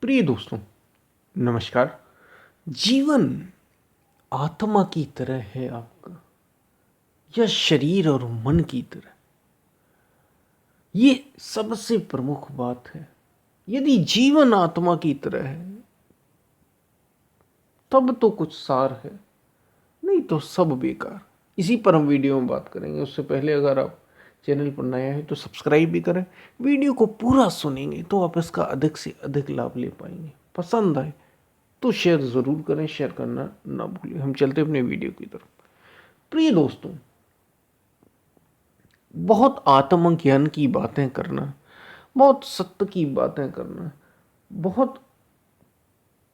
प्रिय दोस्तों, नमस्कार। जीवन आत्मा की तरह है आपका, या शरीर और मन की तरह? ये सबसे प्रमुख बात है। यदि जीवन आत्मा की तरह है तब तो कुछ सार है, नहीं तो सब बेकार। इसी पर हम वीडियो में बात करेंगे। उससे पहले अगर आप चैनल पर नया है तो सब्सक्राइब भी करें। वीडियो को पूरा सुनेंगे तो आप इसका अधिक से अधिक लाभ ले पाएंगे। पसंद आए तो शेयर ज़रूर करें, शेयर करना ना भूलें। हम चलते अपने वीडियो की तरफ। प्रिय दोस्तों, बहुत आत्मज्ञान की बातें करना, बहुत सत्य की बातें करना, बहुत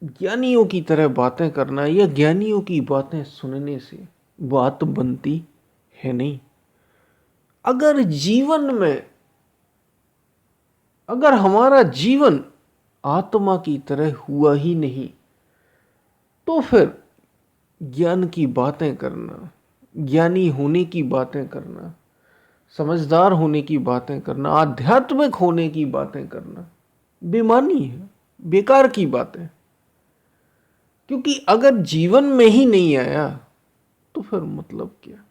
ज्ञानियों की तरह बातें करना या ज्ञानियों की बातें सुनने से बात बनती है नहीं। अगर जीवन में, अगर हमारा जीवन आत्मा की तरह हुआ ही नहीं तो फिर ज्ञान की बातें करना, ज्ञानी होने की बातें करना, समझदार होने की बातें करना, आध्यात्मिक होने की बातें करना बेमानी है, बेकार की बातें। क्योंकि अगर जीवन में ही नहीं आया तो फिर मतलब क्या?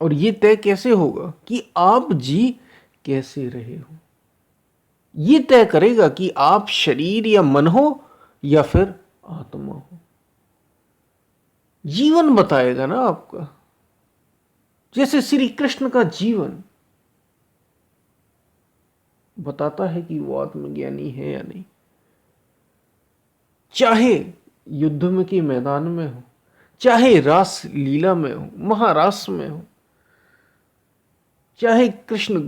और ये तय कैसे होगा कि आप जी कैसे रहे हो? ये तय करेगा कि आप शरीर या मन हो या फिर आत्मा हो। जीवन बताएगा ना आपका। जैसे श्री कृष्ण का जीवन बताता है कि वो आत्मज्ञानी है या नहीं। चाहे युद्ध में के मैदान में हो, चाहे रास लीला में हो, महारास में हो, चाहे कृष्ण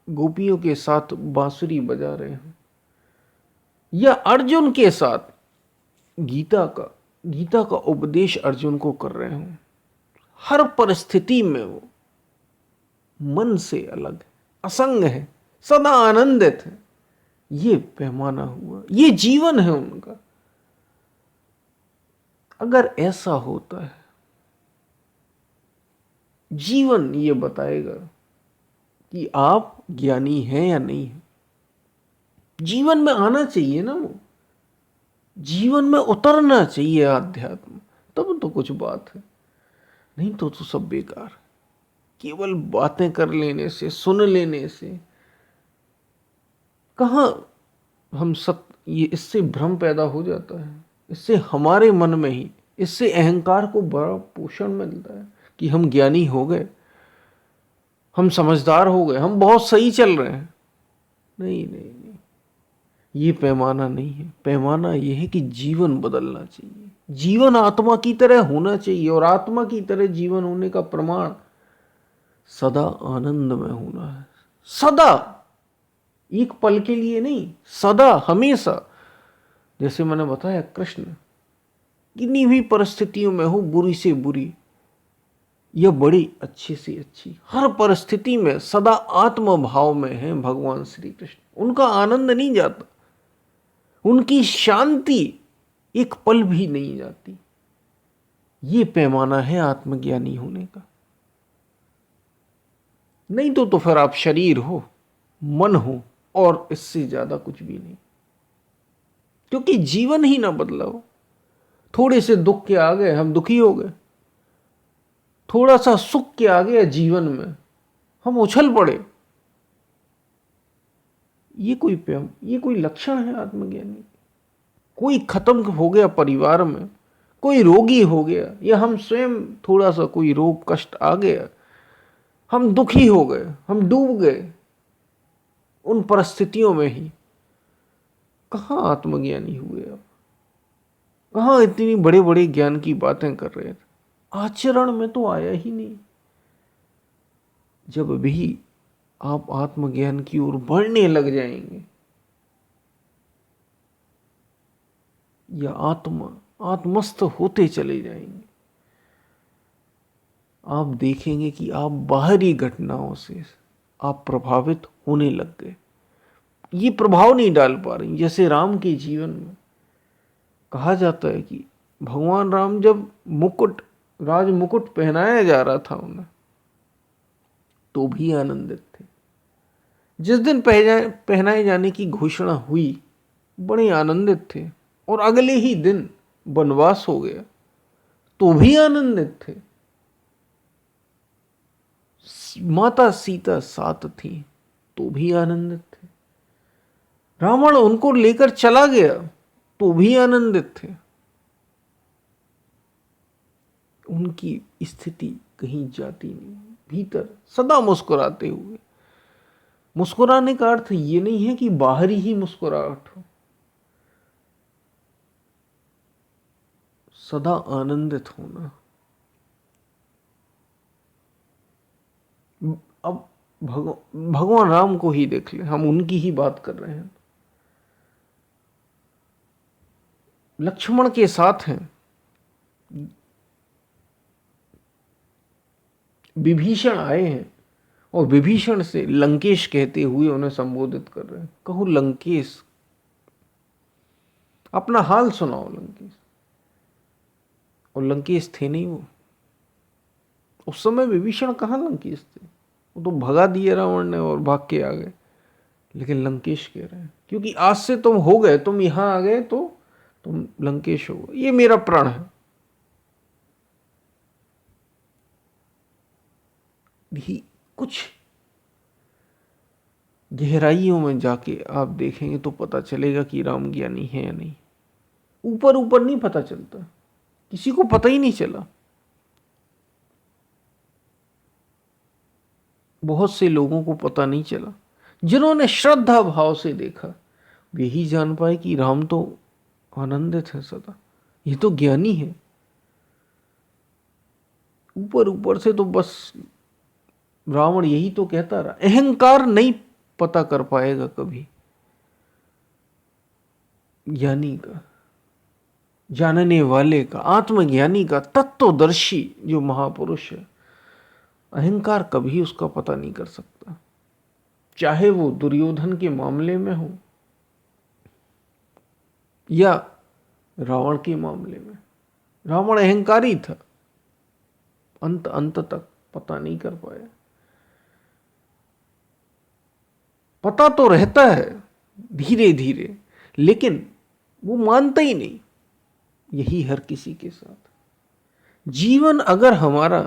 गोपियों के साथ बांसुरी बजा रहे हो, या अर्जुन के साथ गीता का उपदेश अर्जुन को कर रहे हो, हर परिस्थिति में वो मन से अलग है, असंग है, सदा आनंदित है। ये पैमाना हुआ, ये जीवन है उनका। अगर ऐसा होता है, जीवन ये बताएगा कि आप ज्ञानी हैं या नहीं है। जीवन में आना चाहिए ना, वो जीवन में उतरना चाहिए आध्यात्म, तब तो कुछ बात है। नहीं तो सब बेकार। केवल बातें कर लेने से, सुन लेने से कहाँ हम ये इससे भ्रम पैदा हो जाता है। इससे हमारे मन में ही, इससे अहंकार को बड़ा पोषण मिलता है कि हम ज्ञानी हो गए, हम समझदार हो गए, हम बहुत सही चल रहे हैं। नहीं नहीं नहीं, ये पैमाना नहीं है। पैमाना ये है कि जीवन बदलना चाहिए, जीवन आत्मा की तरह होना चाहिए। और आत्मा की तरह जीवन होने का प्रमाण सदा आनंद में होना है। सदा, एक पल के लिए नहीं, सदा, हमेशा। जैसे मैंने बताया, कृष्ण किन्हीं भी परिस्थितियों में हो, बुरी से बुरी या बड़ी अच्छी से अच्छी, हर परिस्थिति में सदा आत्म भाव में है भगवान श्री कृष्ण। उनका आनंद नहीं जाता, उनकी शांति एक पल भी नहीं जाती। ये पैमाना है आत्मज्ञानी होने का। नहीं तो फिर आप शरीर हो, मन हो, और इससे ज्यादा कुछ भी नहीं। क्योंकि जीवन ही ना बदला हो। थोड़े से दुख के आ गए, हम दुखी हो गए। थोड़ा सा सुख के आ गया जीवन में, हम उछल पड़े। ये कोई लक्षण है आत्मज्ञानी? कोई खत्म हो गया परिवार में, कोई रोगी हो गया, या हम स्वयं थोड़ा सा कोई रोग कष्ट आ गया, हम दुखी हो गए, हम डूब गए उन परिस्थितियों में ही। कहाँ आत्मज्ञानी हुए आप? कहाँ इतनी बड़े बड़े ज्ञान की बातें कर रहे थे? आचरण में तो आया ही नहीं। जब भी आप आत्मज्ञान की ओर बढ़ने लग जाएंगे, या आत्मस्थ होते चले जाएंगे, आप देखेंगे कि आप बाहरी घटनाओं से आप प्रभावित होने लग गए। ये प्रभाव नहीं डाल पा रहे। जैसे राम के जीवन में कहा जाता है कि भगवान राम जब राज मुकुट पहनाया जा रहा था उन्हें, तो भी आनंदित थे। जिस दिन पहनाए जाने की घोषणा हुई बड़े आनंदित थे, और अगले ही दिन वनवास हो गया तो भी आनंदित थे। माता सीता साथ थी तो भी आनंदित थे। रावण उनको लेकर चला गया तो भी आनंदित थे। उनकी स्थिति कहीं जाती नहीं, भीतर सदा मुस्कुराते हुए। मुस्कुराने का अर्थ ये नहीं है कि बाहरी ही मुस्कुराहट हो, सदा आनंदित होना। अब भगवान राम को ही देख ले, हम उनकी ही बात कर रहे हैं। लक्ष्मण के साथ हैं, विभीषण आए हैं और विभीषण से लंकेश कहते हुए उन्हें संबोधित कर रहे हैं। कहो लंकेश, अपना हाल सुनाओ लंकेश। और लंकेश थे नहीं वो। उस समय विभीषण कहाँ लंकेश थे, वो तो भगा दिए रावण ने और भाग के आ गए। लेकिन लंकेश कह रहे हैं क्योंकि आज से तुम हो गए, तुम यहां आ गए तो तुम लंकेश हो गए, ये मेरा प्रण है। भी कुछ गहराइयों में जाके आप देखेंगे तो पता चलेगा कि राम ज्ञानी है या नहीं। ऊपर ऊपर नहीं पता चलता, किसी को पता ही नहीं चला। बहुत से लोगों को पता नहीं चला, जिन्होंने श्रद्धा भाव से देखा वे ही जान पाए कि राम तो आनंदित है सदा, ये तो ज्ञानी है। ऊपर ऊपर से तो बस रावण यही तो कहता रहा। अहंकार नहीं पता कर पाएगा कभी ज्ञानी का, जानने वाले का, आत्मज्ञानी का, तत्वदर्शी जो महापुरुष है। अहंकार कभी उसका पता नहीं कर सकता, चाहे वो दुर्योधन के मामले में हो या रावण के मामले में। रावण अहंकारी था, अंत अंत तक पता नहीं कर पाया। पता तो रहता है धीरे धीरे, लेकिन वो मानता ही नहीं। यही हर किसी के साथ। जीवन अगर हमारा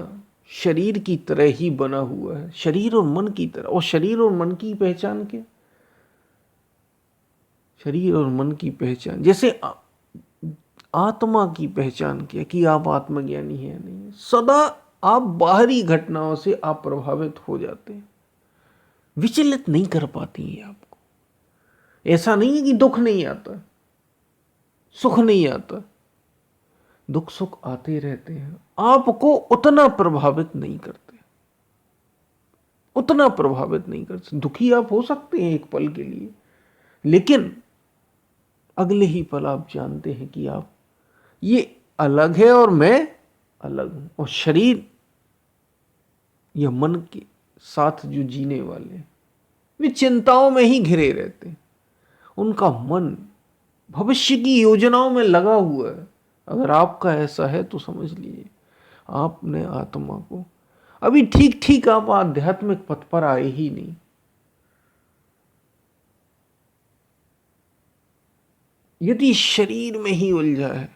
शरीर की तरह ही बना हुआ है, शरीर और मन की तरह, और शरीर और मन की पहचान क्या? शरीर और मन की पहचान जैसे आत्मा की पहचान क्या कि आप आत्मज्ञानी है नहीं। सदा आप बाहरी घटनाओं से आप प्रभावित हो जाते हैं, विचलित नहीं कर पाती हैं आपको। ऐसा नहीं है कि दुख नहीं आता, सुख नहीं आता, दुख सुख आते रहते हैं, आपको उतना प्रभावित नहीं करते, उतना प्रभावित नहीं करते। दुखी आप हो सकते हैं एक पल के लिए, लेकिन अगले ही पल आप जानते हैं कि आप ये अलग है और मैं अलग हूं। और शरीर या मन के साथ जो जीने वाले हैं वे चिंताओं में ही घिरे रहते हैं। उनका मन भविष्य की योजनाओं में लगा हुआ है। अगर आपका ऐसा है तो समझ लीजिए आपने आत्मा को अभी ठीक ठीक आप आध्यात्मिक पथ पर आए ही नहीं। यदि शरीर में ही उलझा है,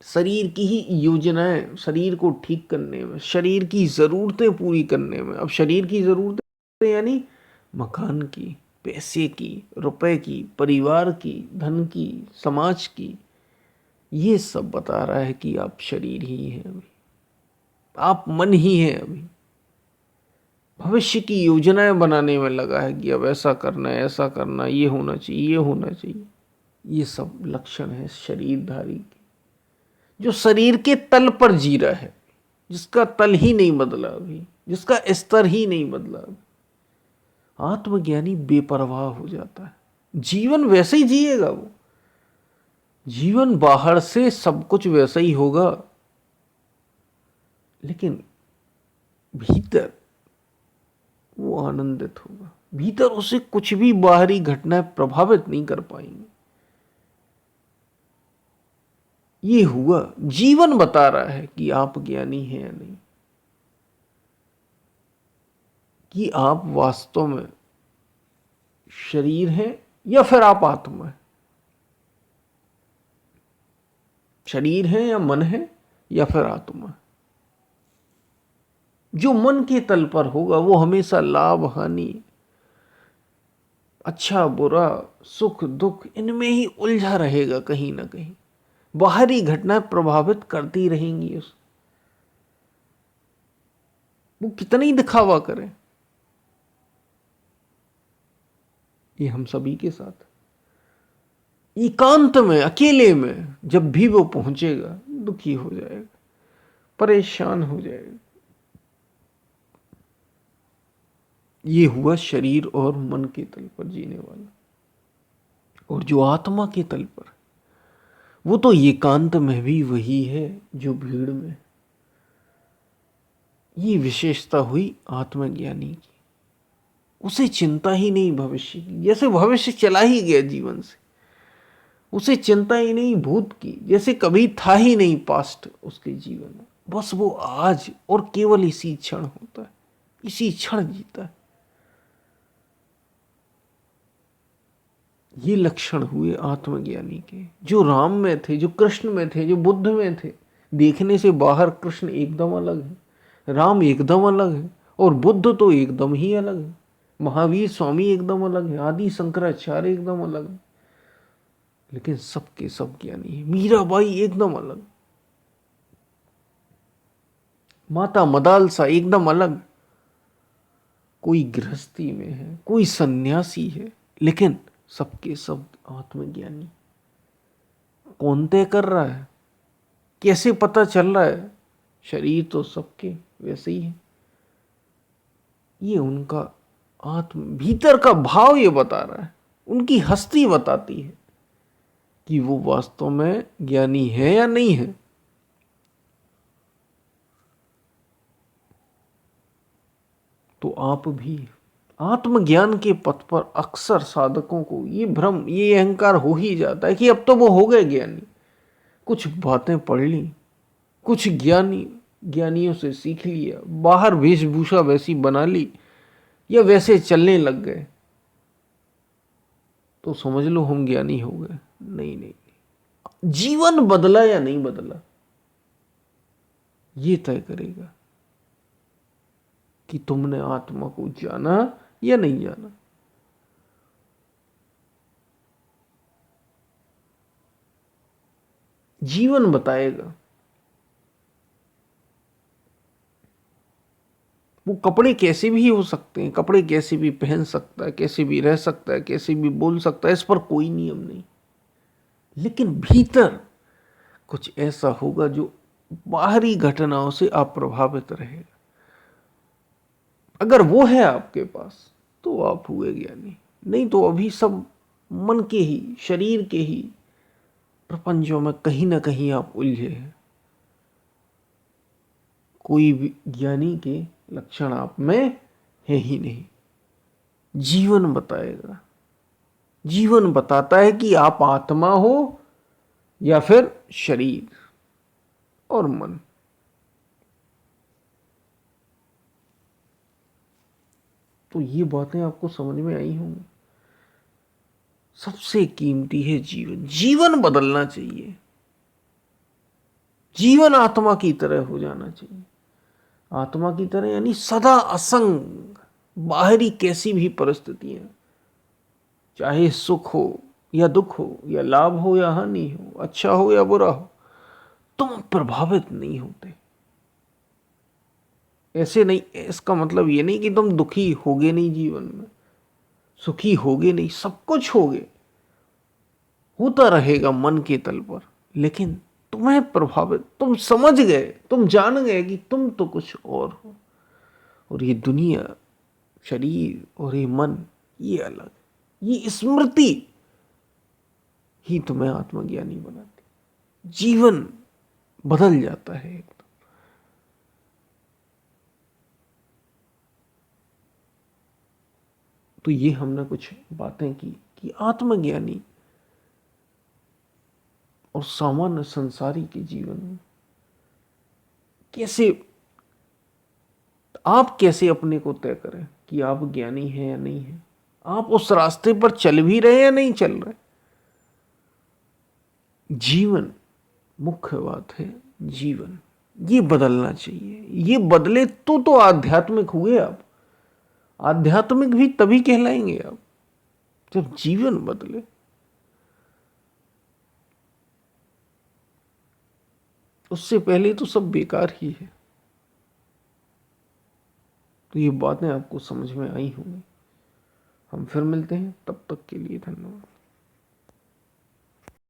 शरीर की ही योजनाएं, शरीर को ठीक करने में, शरीर की जरूरतें पूरी करने में। अब शरीर की जरूरतें यानी मकान की, पैसे की, रुपए की, परिवार की, धन की, समाज की, ये सब बता रहा है कि आप शरीर ही हैं अभी, आप मन ही हैं अभी। भविष्य की योजनाएं बनाने में लगा है कि अब ऐसा करना है, ऐसा करना, ये होना चाहिए, ये होना चाहिए। ये सब लक्षण है शरीरधारी के, जो शरीर के तल पर जी रहा है, जिसका तल ही नहीं बदला अभी, जिसका स्तर ही नहीं बदला अभी। आत्मज्ञानी बेपरवाह हो जाता है, जीवन वैसे ही जिएगा वो। जीवन बाहर से सब कुछ वैसा ही होगा, लेकिन भीतर वो आनंदित होगा। भीतर उसे कुछ भी बाहरी घटनाएं प्रभावित नहीं कर पाएंगी। ये हुआ, जीवन बता रहा है कि आप ज्ञानी हैं या नहीं। कि आप वास्तव में शरीर हैं या फिर आप आत्मा है, शरीर है या मन है या फिर आत्मा है। जो मन के तल पर होगा वो हमेशा लाभ हानि, अच्छा बुरा, सुख दुख, इनमें ही उलझा रहेगा कहीं ना कहीं। बाहरी घटनाएं प्रभावित करती रहेंगी उस, वो कितना ही दिखावा करे। ये हम सभी के साथ एकांत में, अकेले में जब भी वो पहुंचेगा, दुखी हो जाएगा, परेशान हो जाएगा। ये हुआ शरीर और मन के तल पर जीने वाला। और जो आत्मा के तल पर, वो तो एकांत में भी वही है जो भीड़ में। ये विशेषता हुई आत्मज्ञानी की। उसे चिंता ही नहीं भविष्य की, जैसे भविष्य चला ही गया जीवन से। उसे चिंता ही नहीं भूत की, जैसे कभी था ही नहीं पास्ट उसके जीवन में। बस वो आज और केवल इसी क्षण होता है, इसी क्षण जीता है। ये लक्षण हुए आत्मज्ञानी के, जो राम में थे, जो कृष्ण में थे, जो बुद्ध में थे। देखने से बाहर कृष्ण एकदम अलग है, राम एकदम अलग है, और बुद्ध तो एकदम ही अलग है। महावीर स्वामी एकदम अलग है, आदि शंकराचार्य एकदम अलग है, लेकिन सबके सब ज्ञानी है। मीराबाई एकदम अलग, माता मदालसा एकदम अलग। कोई गृहस्थी में है, कोई सन्यासी है, लेकिन सबके सब आत्मज्ञानी। कौन तय कर रहा है, कैसे पता चल रहा है? शरीर तो सबके वैसे ही है। ये उनका आत्म भीतर का भाव ये बता रहा है, उनकी हस्ती बताती है कि वो वास्तव में ज्ञानी है या नहीं है। तो आप भी आत्मज्ञान के पथ पर अक्सर साधकों को ये भ्रम, ये अहंकार हो ही जाता है कि अब तो वो हो गए ज्ञानी। कुछ बातें पढ़ ली, कुछ ज्ञानियों से सीख लिया, बाहर वेशभूषा वैसी बना ली, या वैसे चलने लग गए, तो समझ लो हम ज्ञानी हो गए। नहीं नहीं, जीवन बदला या नहीं बदला, ये तय करेगा कि तुमने आत्मा को जाना या नहीं जाना। जीवन बताएगा। वो कपड़े कैसे भी हो सकते हैं, कपड़े कैसे भी पहन सकता है, कैसे भी रह सकता है, कैसे भी बोल सकता है, इस पर कोई नियम नहीं। लेकिन भीतर कुछ ऐसा होगा जो बाहरी घटनाओं से अप्रभावित रहेगा। अगर वो है आपके पास तो आप हुए ज्ञानी, नहीं तो अभी सब मन के ही, शरीर के ही प्रपंचों में कहीं ना कहीं आप उलझे हैं। कोई भी ज्ञानी के लक्षण आप में है ही नहीं। जीवन बताएगा, जीवन बताता है कि आप आत्मा हो या फिर शरीर और मन। तो ये बातें आपको समझ में आई होंगी। सबसे कीमती है जीवन। जीवन बदलना चाहिए, जीवन आत्मा की तरह हो जाना चाहिए। आत्मा की तरह यानी सदा असंग, बाहरी कैसी भी परिस्थितियां, चाहे सुख हो या दुख हो, या लाभ हो या हानि हो, अच्छा हो या बुरा हो, तुम प्रभावित नहीं होते। ऐसे नहीं, इसका मतलब ये नहीं कि तुम दुखी होगे नहीं जीवन में, सुखी होगे नहीं, सब कुछ होगे, होता रहेगा मन के तल पर, लेकिन तुम्हें प्रभावित, तुम समझ गए, तुम जान गए कि तुम तो कुछ और हो, और ये दुनिया, शरीर और ये मन, ये अलग। ये स्मृति ही तुम्हें आत्मज्ञानी बनाती। जीवन बदल जाता है एकदम। तो ये हमने कुछ बातें की कि आत्मज्ञानी और सामान्य संसारी के जीवन में कैसे, आप कैसे अपने को तय करें कि आप ज्ञानी हैं या नहीं हैं। आप उस रास्ते पर चल भी रहे हैं या नहीं चल रहे। जीवन मुख्य बात है। जीवन ये बदलना चाहिए। ये बदले तो आध्यात्मिक हुए आप। आध्यात्मिक भी तभी कहलाएंगे आप जब जीवन बदले। उससे पहले तो सब बेकार ही है। तो ये बातें आपको समझ में आई होंगी। हम फिर मिलते हैं, तब तक के लिए धन्यवाद।